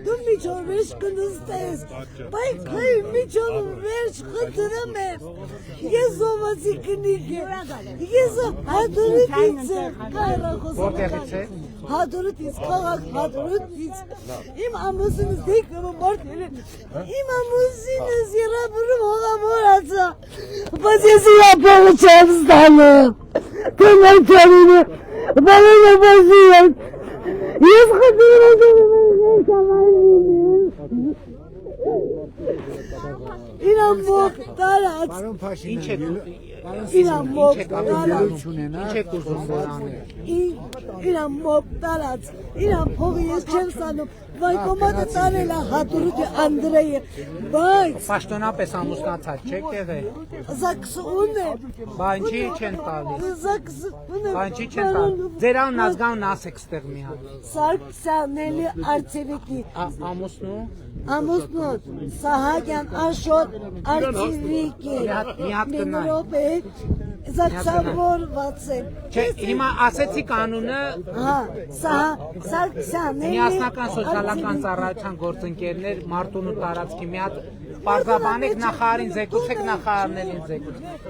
Դու միջով վերջ կնստես, բայց քայ միջով վերջ խնդրում եմ, ես ովացի կնիկ եմ, ես հատորուտից կարախոսում Որտեղից է։ Հատորուտից, քաղաք հատորուտից, իմ ամուսինս դեքրում մարդել են, իմ ամուսինս երաբրում հողամորացա, բայց ես իրապողը չեմ ստանում, կնար չարինը, բալենը բազի եմ, ես խնդրում եմ, իրան մոք տարած, իրան մոք տարած, իրան մոք տարած, իրան փողի ես չեմ սանում, վայկոմատը տարել է հատուրուտի Անդրեյը, բայց Պաշտոնապես ամուսնացած չեք եղել։ զաքսուն է, Բա ինչի չեն տալի։ զաքսուն է, Բա ինչի չեն տալի։ Ձեր անուն ազգանուն ասեք ստեղ մի հատ։ Սարգսյանելի Արցևիկի, Ամուսնու։ ամուսնոտ, Սահակյան Աշոտ Արցևիկի, Մի հատ կնայ։ Մինրոպ է, զաքսավորված է, Չէ, հիմա ասեցի կանունը Սարգսյանելի միասնական սոցիալական ծառայության գործընկերներ Մարտունու տարածքի մի հատ պարզաբանեք նախարարին զեկուցեք նախարարներին զեկուցեք